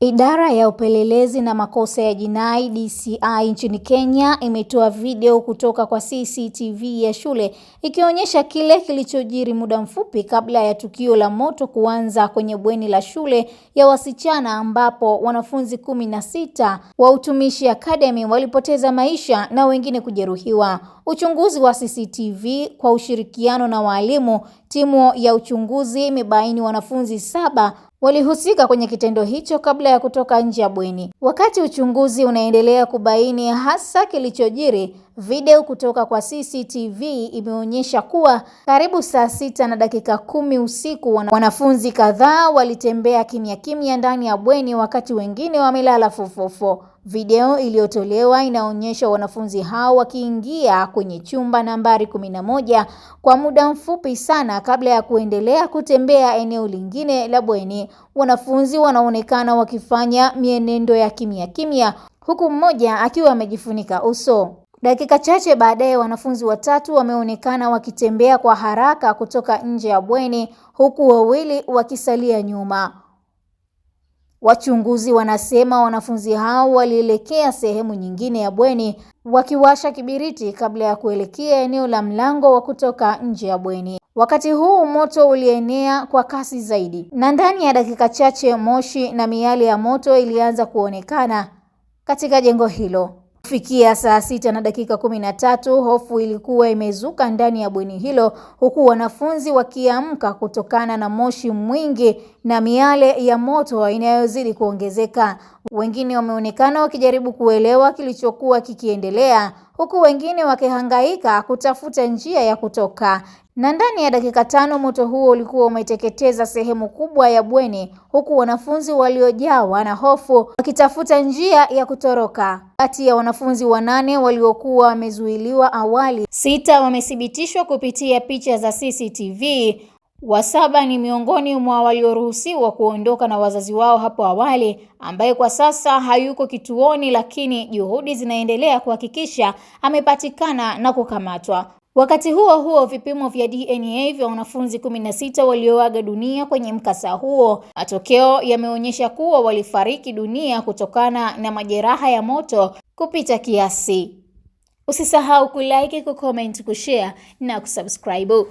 Idara ya upelelezi na makosa ya jinai DCI nchini Kenya imetoa video kutoka kwa CCTV ya shule ikionyesha kile kilichojiri muda mfupi kabla ya tukio la moto kuanza kwenye bweni la shule ya wasichana ambapo wanafunzi 16 wa Utumishi Academy walipoteza maisha na wengine kujeruhiwa. Uchunguzi wa CCTV kwa ushirikiano na walimu, timu ya uchunguzi imebaini wanafunzi 7 walihusika kwenye kitendo hicho kabla ya kutoka nje ya bweni. Wakati uchunguzi unaendelea kubaini hasa kilichojiri, video kutoka kwa CCTV imeonyesha kuwa karibu saa 6:10 usiku wanafunzi kadhaa walitembea kimya kimya ndani ya bweni wakati wengine wamelala fofofo. Video iliyotolewa inaonyesha wanafunzi hao wakiingia kwenye chumba nambari 11 kwa muda mfupi sana kabla ya kuendelea kutembea eneo lingine la bweni. Wanafunzi wanaonekana wakifanya mienendo ya kimya kimya huku mmoja akiwa amejifunika uso. Dakika chache baadaye wanafunzi 3 wameonekana wakitembea kwa haraka kutoka nje ya bweni huku wawili wakisalia nyuma. Wachunguzi wanasema wanafunzi hao walielekea sehemu nyingine ya bweni wakiwasha kibiriti kabla ya kuelekea eneo la mlango wa kutoka nje ya bweni. Wakati huu moto ulienea kwa kasi zaidi na ndani ya dakika chache moshi na miale ya moto ilianza kuonekana katika jengo hilo. Kufikia saa 6:13 hofu ilikuwa imezuka ndani ya bweni hilo huku wanafunzi wakiamka kutokana na moshi mwingi na miale ya moto inayozidi kuongezeka. Wengine wameonekana wakijaribu kuelewa kilichokuwa kikiendelea huku wengine wakihangaika kutafuta njia ya kutoka. Na ndani ya dakika 5 moto huo ulikuwa umeteketeza sehemu kubwa ya bweni huku wanafunzi waliojawa na hofu wakitafuta njia ya kutoroka. Kati ya wanafunzi 8 waliokuwa wamezuiliwa awali, 6 wamethibitishwa kupitia picha za CCTV. Wa7 ni miongoni mwa walioruhusiwa kuondoka na wazazi wao hapo awali, ambaye kwa sasa hayuko kituoni, lakini juhudi zinaendelea kuhakikisha amepatikana na kukamatwa. Wakati huo huo, vipimo vya DNA vya wanafunzi 16 walioaga dunia kwenye mkasa huo, matokeo yameonyesha kuwa walifariki dunia kutokana na majeraha ya moto kupita kiasi. Usisahau kulike, kucomment, kushare na kusubscribe.